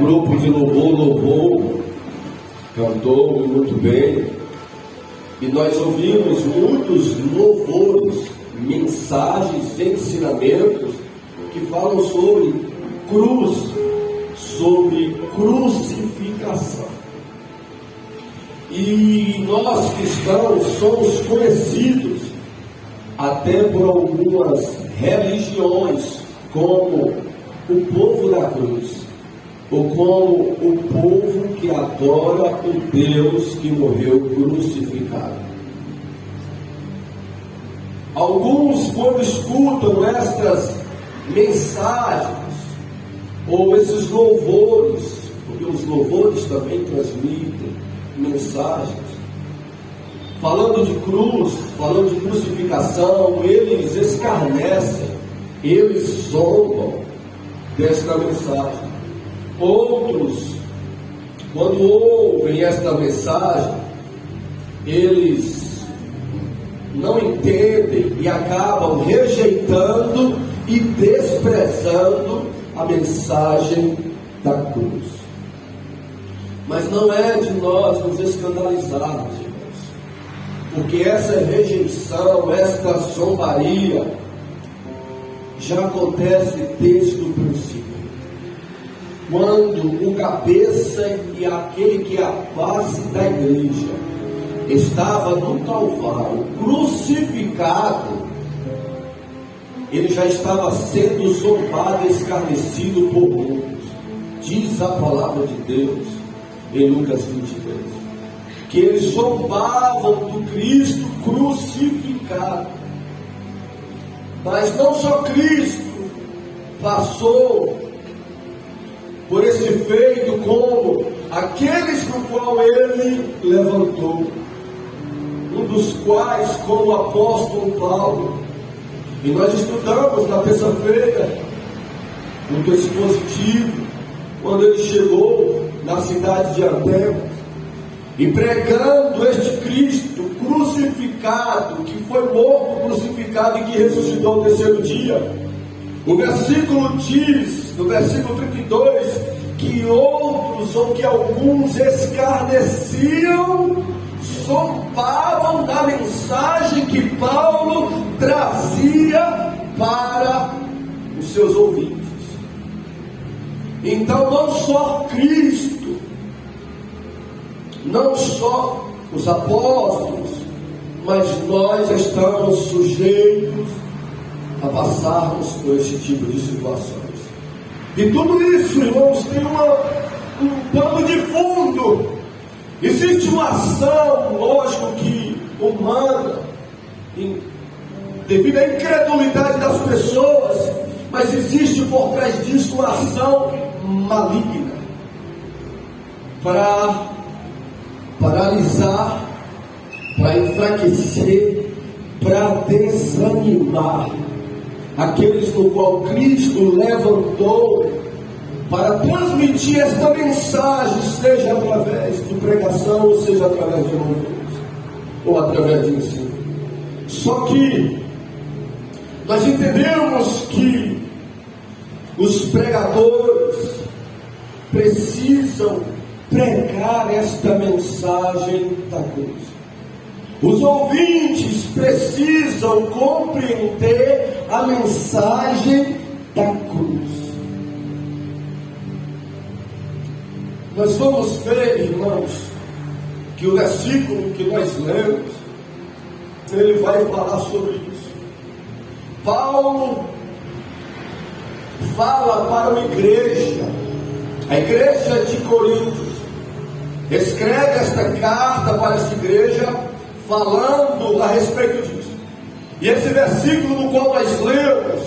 grupo de louvor, cantou muito bem, e nós ouvimos muitos louvores, mensagens, ensinamentos que falam sobre cruz, sobre crucificação. E nós cristãos somos conhecidos até por algumas religiões como o povo da cruz, ou como o povo que adora o Deus que morreu crucificado. Alguns, quando escutam estas mensagens, ou esses louvores, porque os louvores também transmitem mensagens, falando de cruz, falando de crucificação, eles escarnecem, eles zombam desta mensagem. Outros, quando ouvem esta mensagem, eles não entendem e acabam rejeitando e desprezando a mensagem da cruz. Mas não é de nós nos escandalizarmos, irmãos, porque essa rejeição, esta zombaria já acontece desde o princípio, quando o cabeça e aquele que é a base da igreja estava no Calvário, crucificado, ele já estava sendo zombado e escarnecido por muitos. Diz a palavra de Deus em Lucas 22, que eles zombavam do Cristo crucificado. Mas não só Cristo passou por esse feito, como aqueles no qual ele levantou, um dos quais, como o apóstolo Paulo. E nós estudamos na terça-feira no dispositivo, quando ele chegou na cidade de Atenas, e pregando este Cristo crucificado, que foi morto, crucificado e que ressuscitou no terceiro dia. O versículo diz, no versículo 32, que outros, ou que alguns escarneciam, zombavam da mensagem que Paulo trazia para os seus ouvintes. Então, não só Cristo, não só os apóstolos, mas nós estamos sujeitos a passarmos por esse tipo de situações. E tudo isso, irmãos, tem um pano de fundo. Existe uma ação, lógico que humana, devido à incredulidade das pessoas, mas existe por trás disso uma ação maligna para paralisar, para enfraquecer, para desanimar aqueles no qual Cristo levantou para transmitir esta mensagem, seja através de pregação, ou seja através de louvores, ou através de ensino. Só que nós entendemos que os pregadores precisam pregar esta mensagem da cruz. Os ouvintes precisam compreender a mensagem da cruz. Nós vamos ver, irmãos, que o versículo que nós lemos, ele vai falar sobre isso. Paulo fala para a igreja de Coríntios, escreve esta carta para essa igreja, falando a respeito disso. E esse versículo no qual nós lemos,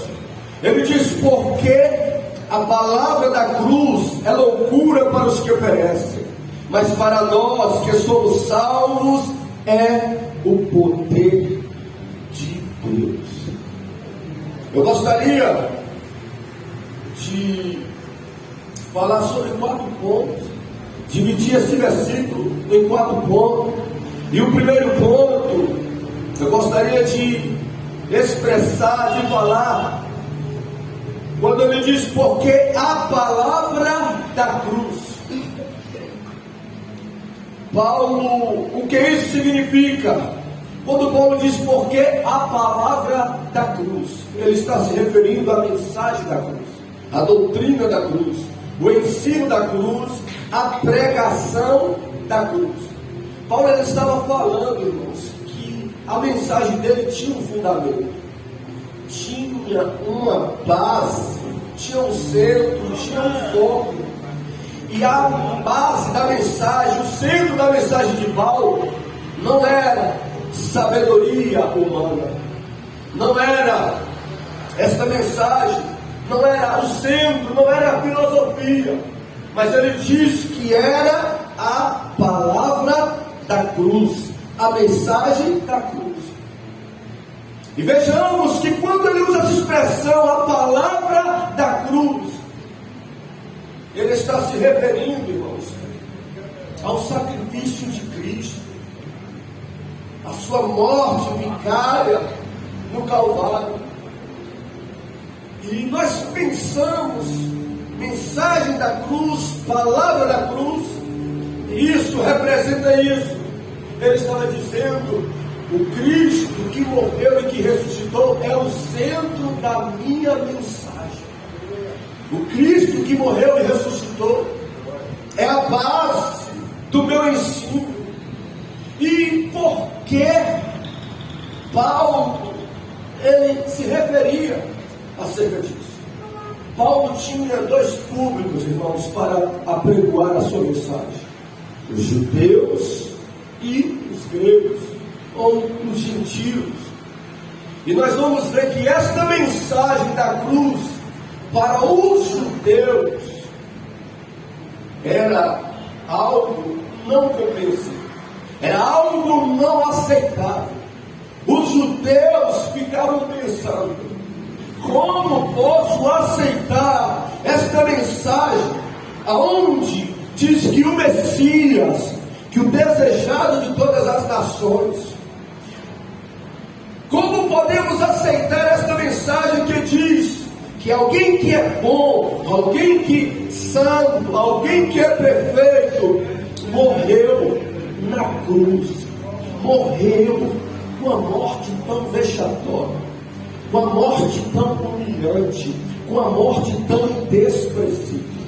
ele diz: porque a palavra da cruz é loucura para os que perecem, mas para nós que somos salvos é o poder de Deus. Eu gostaria de falar sobre 4 pontos, dividir esse versículo em 4 pontos. E o primeiro ponto, eu gostaria de expressar, de falar, quando ele diz: porque a palavra da cruz. Paulo, o que isso significa? Quando Paulo diz porque a palavra da cruz, ele está se referindo à mensagem da cruz, à doutrina da cruz, o ensino da cruz, a pregação da cruz. Paulo ele estava falando, irmãos, que a mensagem dele tinha um fundamento, tinha uma base, tinha um centro, tinha um foco. E a base da mensagem, o centro da mensagem de Paulo, não era sabedoria humana, não era esta mensagem, não era o centro, não era a filosofia, mas ele diz que era a palavra da cruz, a mensagem da cruz. E vejamos que quando ele usa essa expressão, a palavra da cruz, ele está se referindo, irmãos, ao sacrifício de Cristo, a sua morte vicária no Calvário. E nós pensamos, mensagem da cruz, palavra da cruz, e isso representa isso. Ele estava dizendo, o Cristo que morreu e que ressuscitou é o centro da minha mensagem. O Cristo que morreu e ressuscitou é a base do meu ensino. E por que Paulo ele se referia acerca disso? Paulo tinha dois públicos, irmãos, para apregoar a sua mensagem: os judeus e os gregos, ou os gentios. E nós vamos ver que esta mensagem da cruz para os judeus era algo não compreensível, era algo não aceitável. Os judeus ficavam pensando: como posso aceitar esta mensagem aonde diz que o Messias, que o desejado de todas as nações, como podemos aceitar esta mensagem que diz que alguém que é bom, alguém que santo, alguém que é perfeito, morreu na cruz, morreu com a morte tão vexatória, com a morte tão humilhante, com a morte tão desprezível?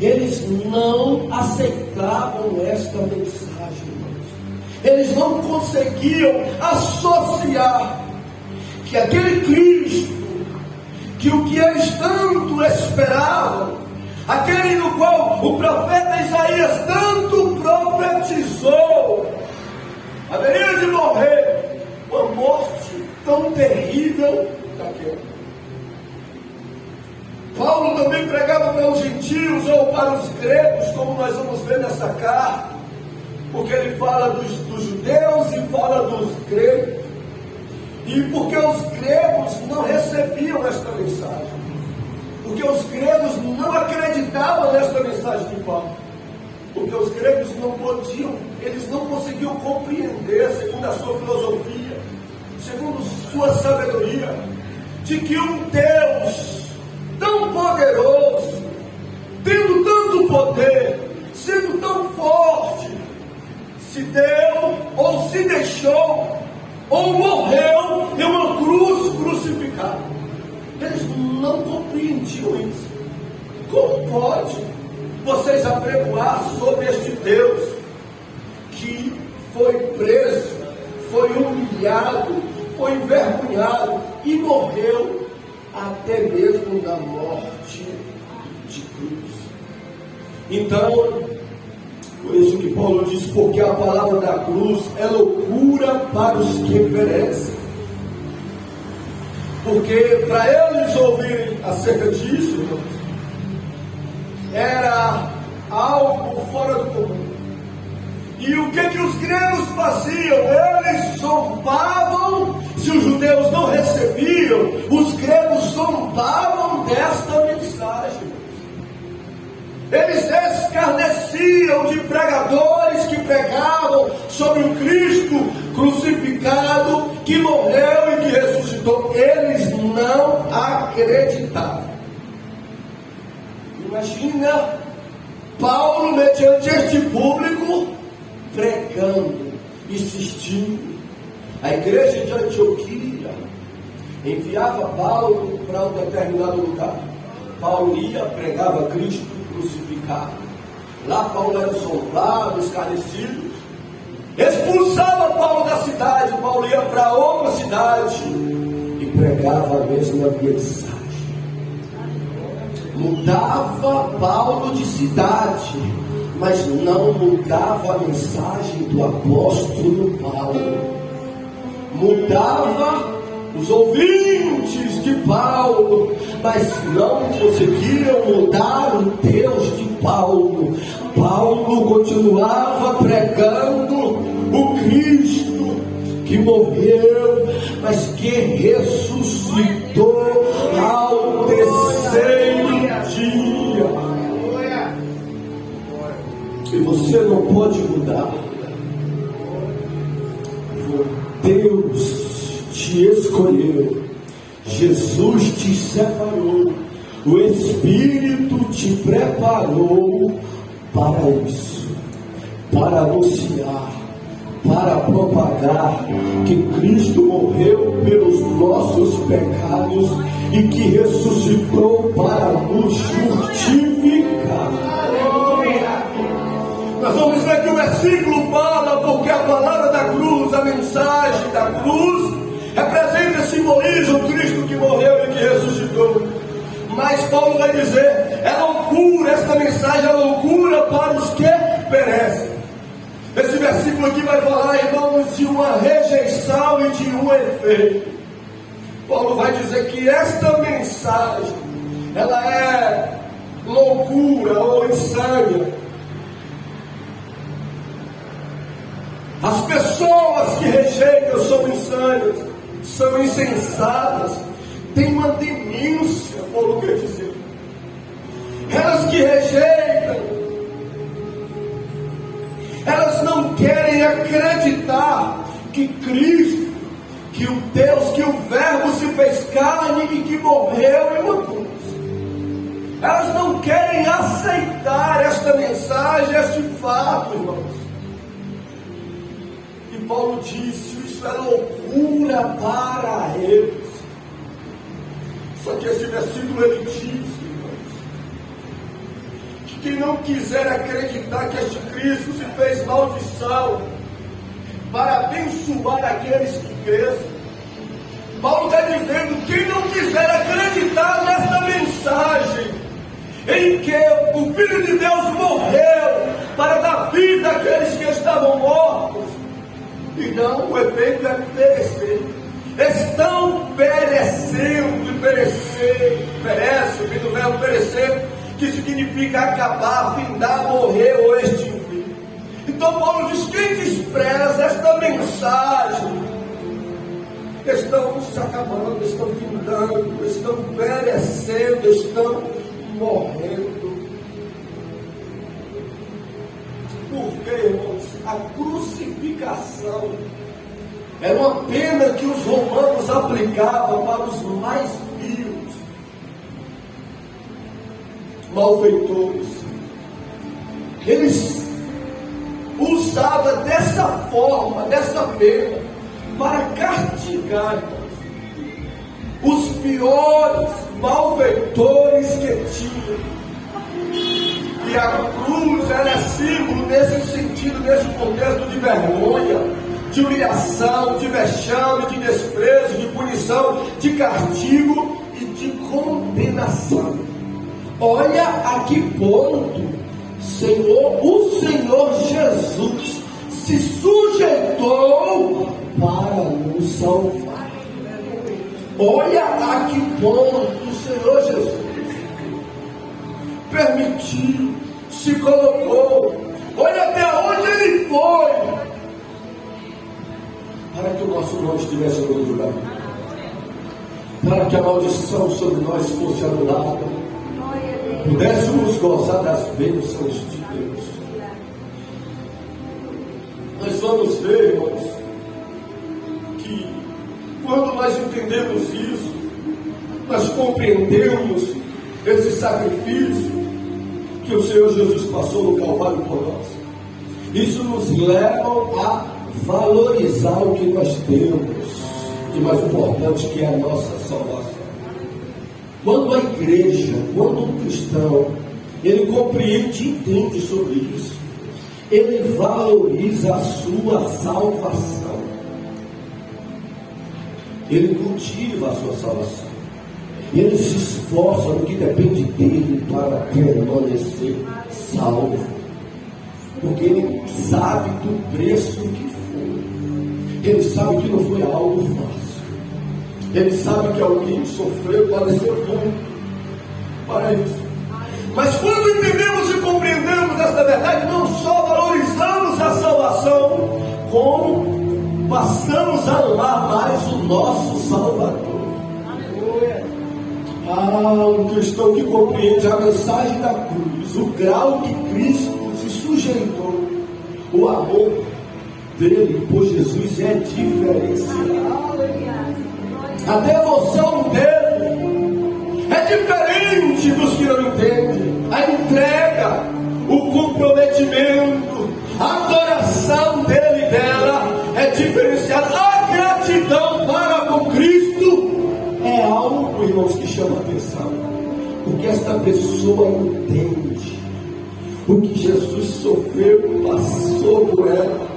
Eles não aceitavam esta mensagem, irmãos. Eles não conseguiam associar que aquele Cristo, que o que eles tanto esperavam, aquele no qual o profeta Isaías tanto profetizou, haveria de morrer uma morte tão terrível daquela. Paulo também pregava para os gentios ou para os gregos, como nós vamos ver nessa carta, porque ele fala dos judeus e fala dos gregos. E porque os gregos não recebiam esta mensagem, porque os gregos não acreditavam nesta mensagem de Paulo, porque os gregos não podiam, eles não conseguiam compreender, segundo a sua filosofia, segundo sua sabedoria, de que um Deus tão poderoso, tendo tanto poder, sendo tão forte, se deu ou se deixou ou morreu em uma cruz crucificada. Eles não compreendiam isso. Como pode vocês apregoar sobre este Deus que foi preso, foi humilhado, foi envergonhado e morreu até mesmo na morte de cruz? Então, por isso que Paulo diz, porque a palavra da cruz é loucura para os que perecem. Porque para eles ouvirem acerca disso, irmãos, era algo fora do comum. E o que os gregos faziam? Eles zombavam, se os judeus não recebiam, os gregos zombavam desta mensagem. Eles escarneciam de pregadores que pregavam sobre o Cristo crucificado, que morreu e que ressuscitou. Eles não acreditavam. Imagina Paulo, mediante este público, pregando, insistindo. A igreja de Antioquia enviava Paulo para um determinado lugar. Paulo ia, pregava Cristo crucificado. Lá Paulo era zombado, escarnecido. Expulsava Paulo da cidade. Paulo ia para outra cidade e pregava a mesma mensagem. Mudava Paulo de cidade, mas não mudava a mensagem do apóstolo Paulo. Mudava os ouvintes de Paulo, mas não conseguiam mudar o Deus de Paulo. Paulo continuava pregando o Cristo que morreu, mas que ressuscitou ao terceiro dia. E você não pode mudar. Deus te escolheu, Jesus te separou, o Espírito te preparou para isso, para anunciar, para propagar que Cristo morreu pelos nossos pecados e que ressuscitou para nos justificar. Nós vamos ver que o versículo fala, porque a palavra da cruz, a mensagem da cruz, representa e simboliza o Cristo que morreu e que ressuscitou. Mas Paulo vai dizer, é loucura, esta mensagem é loucura para os que perecem. Esse versículo aqui vai falar, irmãos, de uma rejeição e de um efeito. Paulo vai dizer que esta mensagem, ela é loucura ou insânia. As pessoas que rejeitam são insânias, são insensatas, têm uma denúncia, Paulo quer dizer. Elas que rejeitam, elas não querem acreditar que Cristo, que o Deus, que o Verbo se fez carne e que morreu em uma cruz. Elas não querem aceitar esta mensagem, este fato, irmãos. E Paulo disse, isso é loucura para eles. Só que esse versículo ele diz, irmãos, que quem não quiser acreditar que este Cristo se fez maldição para abençoar aqueles que crescem, Paulo está dizendo, quem não quiser acreditar nesta mensagem, em que o Filho de Deus morreu para dar vida àqueles que estavam mortos, e não, o efeito é perecer. Estão perecendo e perece, vem do verbo perecer, que significa acabar, findar, morrer ou extinguir. Então Paulo diz, quem despreza esta mensagem, estão se acabando, estão findando, estão perecendo, estão morrendo. Porque, irmãos, a crucificação era uma pena que os romanos aplicavam para os mais vios, malfeitores. Eles usavam dessa forma, dessa pena, para castigar, irmãos, os piores malfeitores que tinham. E a cruz ela é símbolo nesse sentido, nesse contexto de vergonha, de humilhação, de vexame, de desprezo, de punição, de castigo e de condenação. Olha a que ponto o Senhor Jesus se sujeitou para nos salvar. Olha a que ponto o Senhor Jesus permitiu, se colocou. Olha até onde ele foi, para que o nosso nome estivesse no livro da vida, para que a maldição sobre nós fosse anulada, pudéssemos gozar das bênçãos de Deus. Nós vamos ver, irmãos, que quando nós entendemos isso, nós compreendemos esse sacrifício que o Senhor Jesus passou no Calvário por nós. Isso nos leva a valorizar o que nós temos, e mais importante, que é a nossa salvação. Quando a igreja, quando um cristão, ele compreende e entende sobre isso, ele valoriza a sua salvação, ele cultiva a sua salvação, ele se esforça no que depende dele para permanecer salvo, porque ele sabe do preço que foi, ele sabe que não foi algo fácil, ele sabe que alguém sofreu, padeceu muito para isso. Mas quando entendemos e compreendemos esta verdade, não só valorizamos a salvação, como passamos a amar mais o nosso Salvador. Um cristão que compreende a mensagem da cruz, o grau que Cristo se sujeitou, o amor dele por Jesus é diferenciado. A devoção dele é diferente dos que não entendem. A entrega, o comprometimento, a adoração dele e dela é diferenciada. A gratidão para com Cristo é algo, irmãos, que chama atenção, porque esta pessoa entende o que Jesus sofreu, passou por ela.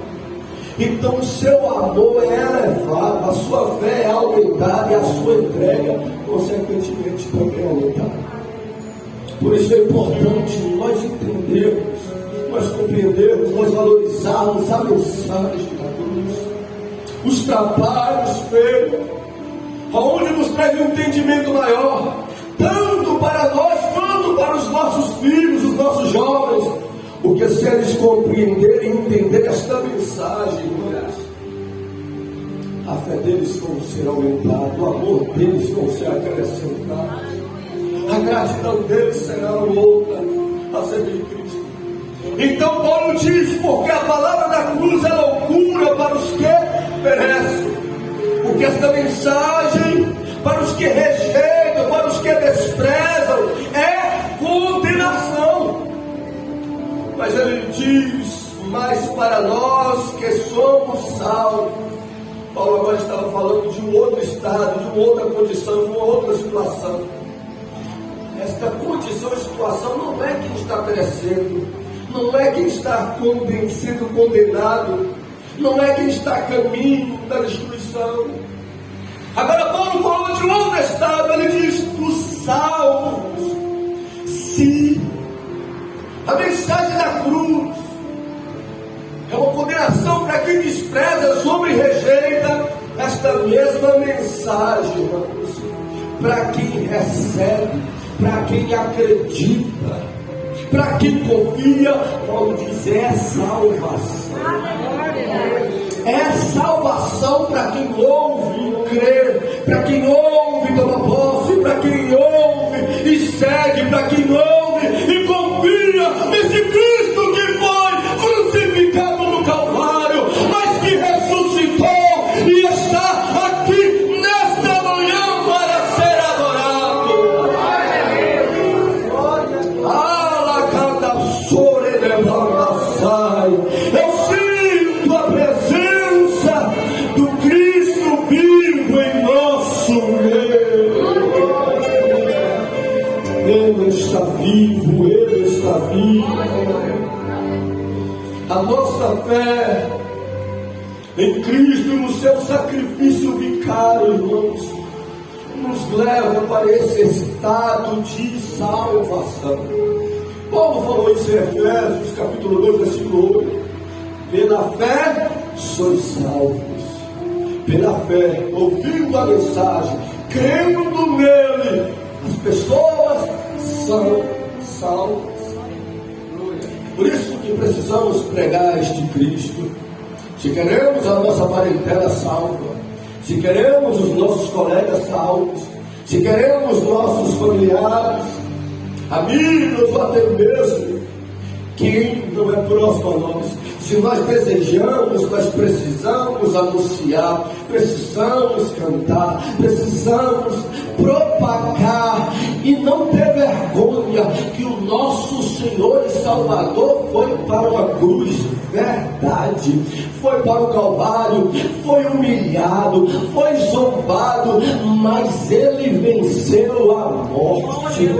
Então o seu amor é elevado, a sua fé é aumentada e a sua entrega, consequentemente, também é aumentada. Por isso é importante nós entendermos, nós compreendermos, nós valorizarmos a mensagem da cruz, os trabalhos feitos, aonde nos traz um entendimento maior, tanto para nós quanto para os nossos filhos, os nossos jovens, porque se eles compreenderem e entenderem esta mensagem, irmãos, a fé deles vai ser aumentada, o amor deles vai ser acrescentado, a gratidão deles será outra a servir Cristo. Então Paulo diz, porque a palavra da cruz é loucura para os que perecem, porque esta mensagem para os que rejeitam, para os que desprezam, é condenação. Mas ele diz, mas para nós que somos salvos, Paulo agora estava falando de um outro estado, de uma outra condição, de uma outra situação. Esta condição e situação não é quem está perecendo, não é quem está sendo condenado, não é quem está a caminho da destruição. Agora Paulo falou de outro estado, ele diz, dos salvos. Se a mensagem da cruz é uma condenação para quem despreza, sobre e rejeita, esta mesma mensagem, irmãos, para quem recebe, para quem acredita, para quem confia, Paulo diz, é salvação. É salvação para quem ouve e crê, para quem ouve e toma posse, para quem ouve e segue, para quem ouve e confia nesse Cristo que foi crucificado no Calvário, mas que ressuscitou e está aqui nesta manhã para ser adorado. Eu sinto a presença do Cristo vivo em nosso meio. Ele está vivo, Ele está vivo. A nossa fé em Cristo, no seu sacrifício vicário, irmãos, nos leva para esse estado de salvação. Paulo falou isso em Efésios, capítulo 2, versículo 8. Pela fé sois salvos. Pela fé, ouvindo a mensagem, crendo nele, as pessoas são salvas. Por isso que precisamos pregar este Cristo. Se queremos a nossa parentela salva, se queremos os nossos colegas salvos, se queremos nossos familiares, amigos ou até mesmo Quem não é próximo a nós? Se nós desejamos, nós precisamos anunciar, precisamos cantar, precisamos propagar e não ter vergonha que o nosso Senhor e Salvador foi para uma cruz, verdade, foi para o Calvário, foi humilhado, foi zombado, mas ele venceu a morte.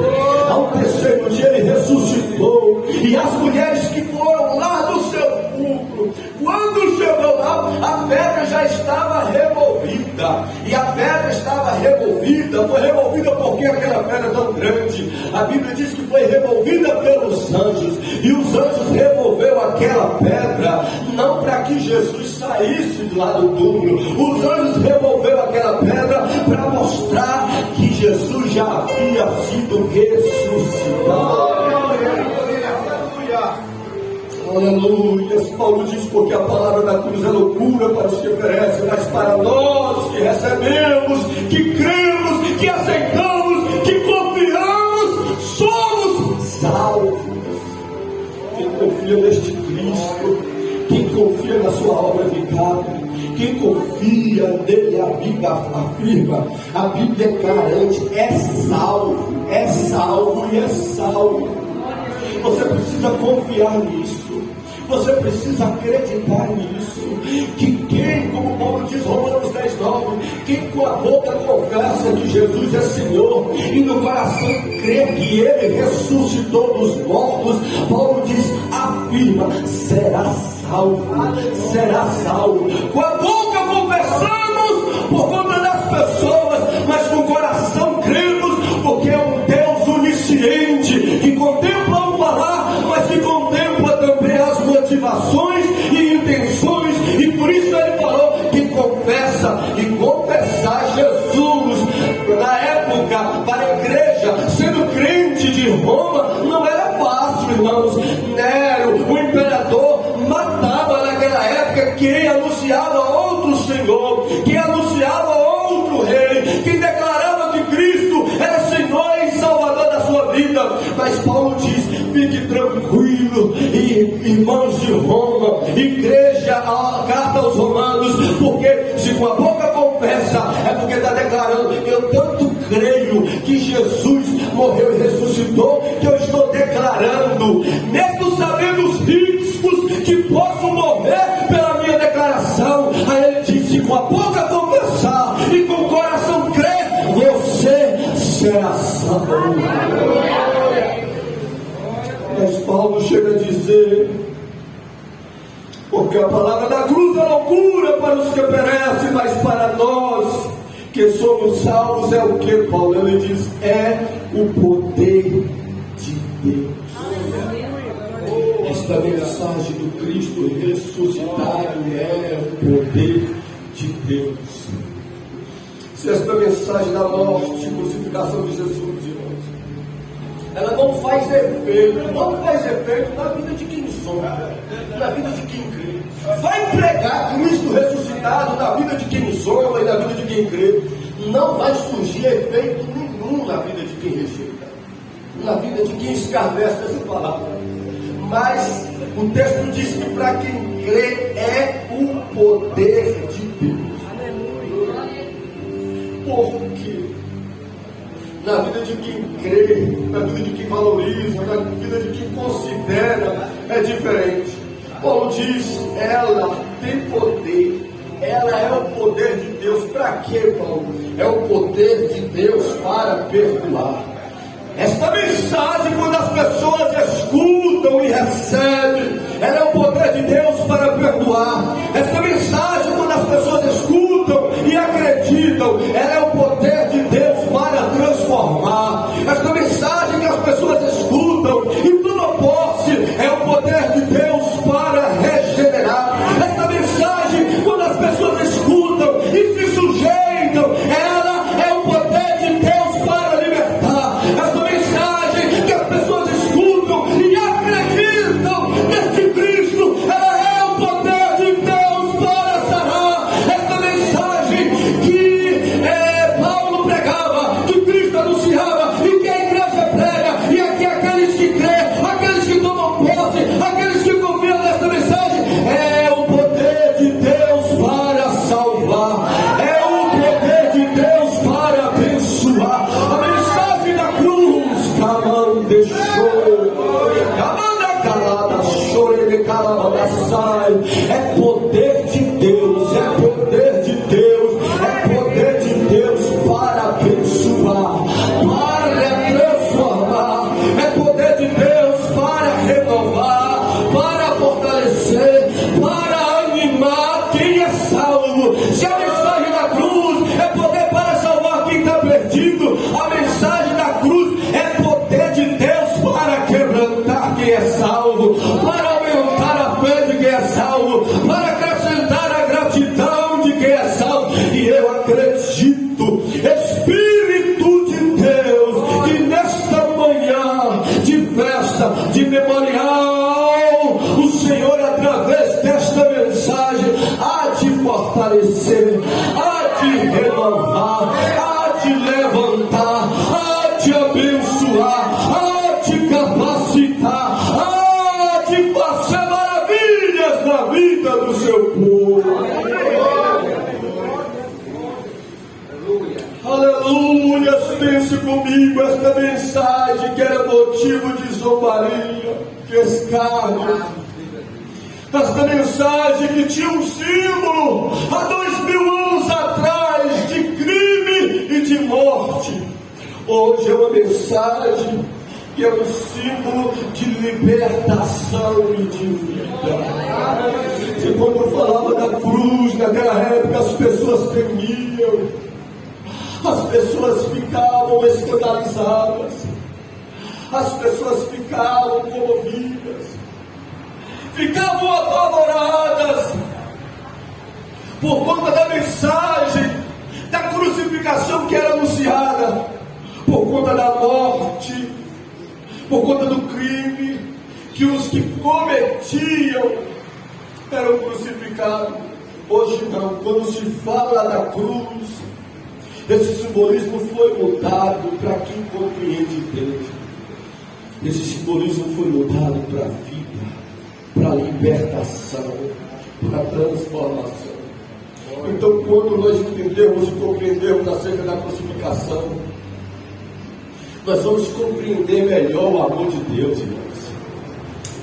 Ao terceiro dia ele ressuscitou, e as mulheres que foram lá do sepulcro, quando chegou lá, a pedra já estava removida, e a pedra estava removida, foi removida porque aquela pedra tão grande, a Bíblia diz que foi removida pelos anjos, e os anjos removeu aquela pedra, não para que Jesus saísse de lá do túmulo, os anjos removeu aquela pedra para mostrar que Jesus já havia sido ressuscitado. Aleluia. Paulo diz: porque a palavra da cruz é loucura para os que perecem, mas para nós que recebemos, que cremos, que aceitamos, que confiamos, somos salvos. Quem confia neste Cristo, quem confia na sua obra eficaz, quem confia nele, a Bíblia afirma, a Bíblia garante, é salvo e é salvo. Você precisa confiar nisso. Você precisa acreditar nisso. Que quem, como Paulo diz, Romanos 10:9, quem com a boca confessa que Jesus é Senhor e no coração crê que Ele ressuscitou dos mortos, Paulo diz, afirma, será salvo. Com a boca confessamos por conta das pessoas, mas com o coração cremos, porque é um Deus onisciente, que contempla o falar, mas que contempla também as motivações e intenções, e por isso ele falou que confessa, e confessar Jesus na época para a igreja, sendo crente de Roma, não era fácil, irmãos. Nero, o imperador, matava naquela época quem anunciava outro Senhor, quem anunciava outro rei, quem declarava que Cristo era Senhor e Salvador da sua vida. Mas Paulo diz, fique tranquilo, irmãos de Roma, igreja, a carta aos Romanos, porque se com a boca confessa, é porque está declarando, eu tanto creio que Jesus morreu e ressuscitou, que eu estou declarando, mesmo sabendo os riscos que posso morrer pela minha declaração. Aí ele disse, com a boca confessar e com o coração crer, você será salvo. Mas Paulo chega a dizer, porque a palavra da cruz é loucura para os que perecem, mas para nós que somos salvos é o que, Paulo? Ele diz, é o poder de Deus. Esta mensagem do Cristo ressuscitado é o poder de Deus. Se esta mensagem da morte e crucificação de Jesus, irmãos, ela não faz efeito na vida de quem sonha, na vida de quem crê. Vai pregar Cristo ressuscitado na vida de quem sonha e na vida de quem crê, não vai surgir efeito nenhum na vida de quem rejeita, na vida de quem escarnece essa palavra. Mas o texto diz que para quem crê é o poder de Deus. Porque na vida de quem crê, na vida de quem valoriza, na vida de quem considera, é diferente. Paulo diz, ela tem poder, ela é o poder de Deus. Para quê, Paulo? É o poder de Deus para perdoar. Esta mensagem, quando as pessoas escutam e recebem, ela é o poder de Deus para perdoar. Esta mensagem, quando as pessoas escutam e acreditam, ela é o poder de Deus para transformar. Esta mensagem que as pessoas escutam e tomam posse, é o poder de Deus para regenerar. Esta mensagem, quando as pessoas escutam e se sujeitam, ela é o poder de Deus para libertar. Esta mensagem que as pessoas escutam e acreditam neste Cristo quem é salvo, para aumentar a fé de quem é salvo, para acrescentar a gratidão de quem é salvo. E eu acredito, Espírito de Deus, que nesta manhã de festa, de memorial, o Senhor, através desta mensagem, há de fortalecer, há de renovar, há de levantar, há de abençoar, há de capacitar, há de fazer maravilhas na vida do seu povo. Aleluia. Pense comigo, esta mensagem que era motivo de zombaria, de escárnio, esta mensagem que tinha um símbolo há 2000 anos atrás de crime e de morte, hoje é uma mensagem que é um símbolo de libertação e de vida. E quando eu falava da cruz, naquela época as pessoas temiam, as pessoas ficavam escandalizadas, as pessoas ficavam comovidas, ficavam apavoradas por conta da mensagem da crucificação que era anunciada, por conta da morte, por conta do crime que os que cometiam eram crucificados. Hoje não, quando se fala da cruz, esse simbolismo foi mudado para quem compreende Deus. Esse simbolismo foi mudado para a vida, para a libertação, para a transformação. Então, quando nós entendemos e compreendemos acerca da crucificação, nós vamos compreender melhor o amor de Deus, irmãos.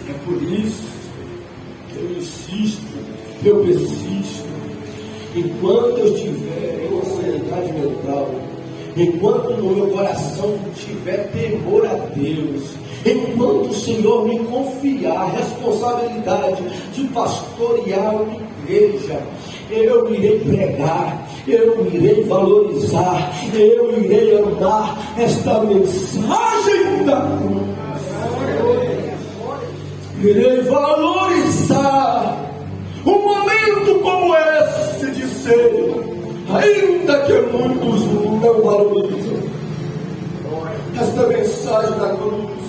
É por isso que eu insisto, eu persisto, enquanto eu estiver em uma sanidade mental, enquanto no meu coração tiver temor a Deus, enquanto o Senhor me confiar a responsabilidade de pastorear uma igreja, eu irei pregar, eu irei valorizar, eu irei amar esta mensagem da cruz. Irei valorizar um momento como esse de ser, ainda que muitos não valorizam. Esta mensagem da cruz,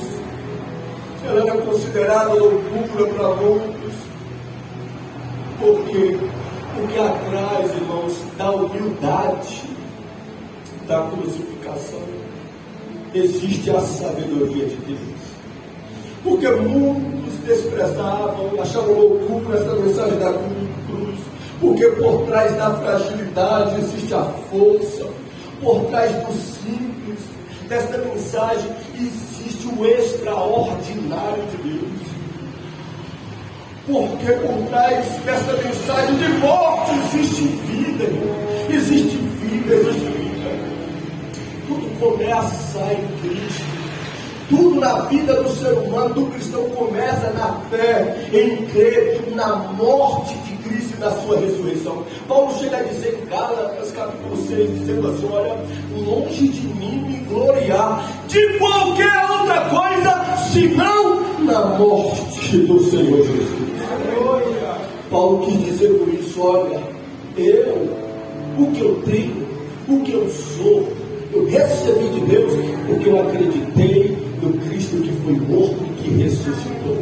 ela era considerada loucura para muitos. Por quê? Porque atrás, irmãos, da humildade da crucificação existe a sabedoria de Deus. Porque muitos desprezavam, achavam loucura essa mensagem da cruz, porque por trás da fragilidade existe a força, por trás do simples desta mensagem existe o extraordinário de Deus. Porque por trás desta mensagem de morte existe vida, existe vida, existe vida. Tudo começa em Cristo. Tudo na vida do ser humano, do cristão, começa na fé, em crer na morte de Cristo e na sua ressurreição. Paulo chega a dizer em Gálatas capítulo 6, dizendo assim: olha, longe de mim me gloriar de qualquer outra coisa, senão na morte do Senhor Jesus. Paulo quis dizer por isso: olha, o que eu tenho, o que eu sou, eu recebi de Deus, porque eu acreditei no Cristo que foi morto e que ressuscitou.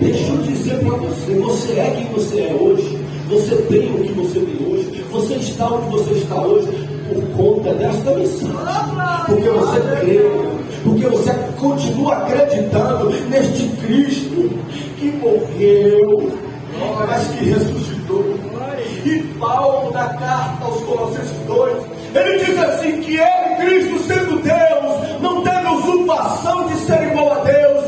Deixa eu dizer para você, você é quem você é hoje, você tem o que você tem hoje, você está onde você está hoje, por conta desta mensagem, porque você creu, porque você continua acreditando neste Cristo que morreu, mas que ressuscitou. E Paulo, na carta aos Colossenses 2, ele diz assim: que ele, Cristo, sendo Deus, não teve usurpação de ser igual a Deus,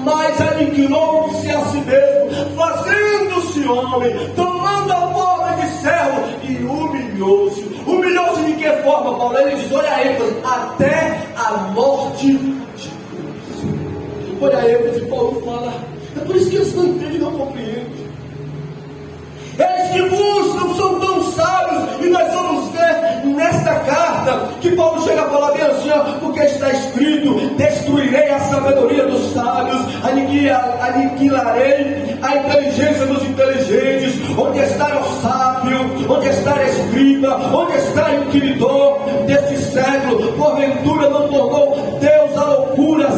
mas aniquilou-se a si mesmo, fazendo-se homem, tomando a forma de servo, e humilhou-se. Humilhou-se de que forma, Paulo? Ele diz, olha a ênfase, até a morte de cruz. Olha a ênfase, Paulo fala. É por isso que eles não entendem e não compreendem. Eles que buscam são tão sábios, e nós vamos ver nesta carta que Paulo chega a falar bem assim, ó, porque está escrito: destruirei a sabedoria dos sábios, aniquilarei a inteligência dos inteligentes. Onde está o sábio? Onde está a escriba? Onde está o inquiridor deste século? Porventura não tornou Deus a loucura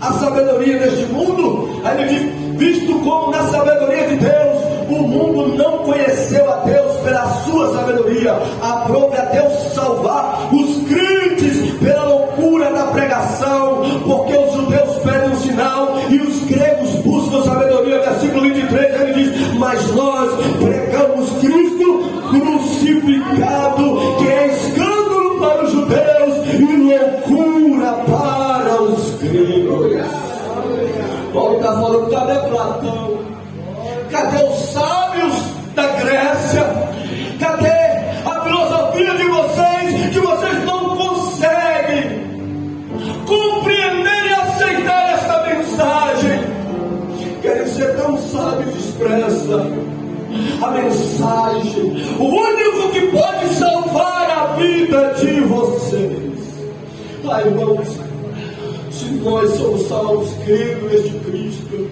a sabedoria deste mundo? Aí ele diz: visto como na sabedoria de Deus o mundo não conheceu a Deus pela sua sabedoria, aprove a Deus salvar os crentes pela loucura da pregação, porque os judeus pedem um sinal e os gregos buscam sabedoria. Versículo 23, ele diz: mas nós pregamos Cristo crucificado, que é escândalo para os judeus e loucura para os gregos. Paulo está falando: cadê Platão? Cadê os sábios da Grécia? Cadê a filosofia de vocês, que vocês não conseguem compreender e aceitar esta mensagem? Querem ser tão sábios, despreza a mensagem, o único que pode salvar a vida de vocês. Irmãos, se nós somos salvos crendo neste Cristo,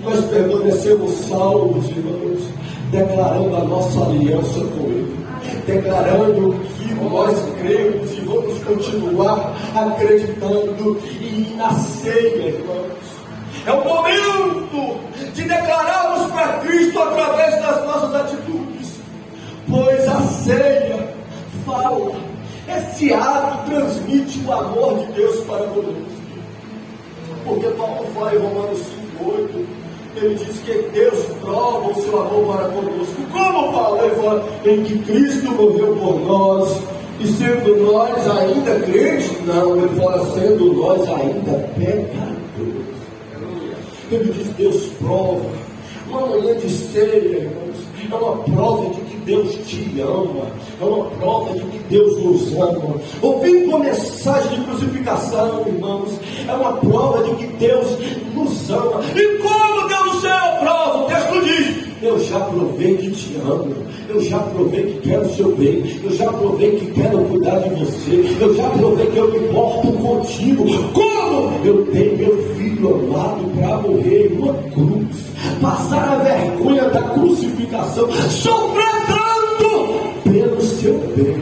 nós permanecemos salvos, irmãos, declarando a nossa aliança com Ele, declarando que nós cremos e vamos continuar acreditando. E na ceia, irmãos, é o momento de declararmos para Cristo através das nossas atitudes, pois a ceia fala, esse ato transmite o amor de Deus para conosco. Porque Paulo fala em Romanos 5:8, ele diz que Deus prova o seu amor para conosco. Como Paulo? Ele fala: em que Cristo morreu por nós, e sendo nós ainda crentes? Não, ele fala: sendo nós ainda pecadores. Ele diz: Deus prova. Uma manhã de ceia, irmãos, é uma prova de que Deus te ama, é uma prova de que Deus nos ama. Ouvir uma mensagem de crucificação, irmãos, é uma prova de que Deus nos ama. E como Deus do céu prova? O texto diz: eu já provei que te amo, eu já provei que quero o seu bem, eu já provei que quero cuidar de você, eu já provei que eu me importo contigo. Como? Eu dei meu filho amado para morrer em uma cruz, passar a vergonha da crucificação, sofrer tanto pelo seu bem,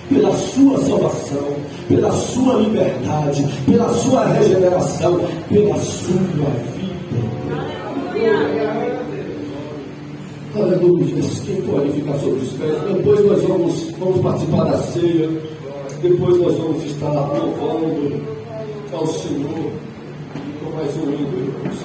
pela sua salvação, pela sua liberdade, pela sua regeneração, pela sua vida. Aleluia. Quem pode ficar sobre os pés? Depois nós vamos participar da ceia. Depois nós vamos estar louvando ao Senhor com mais um hino, irmãos.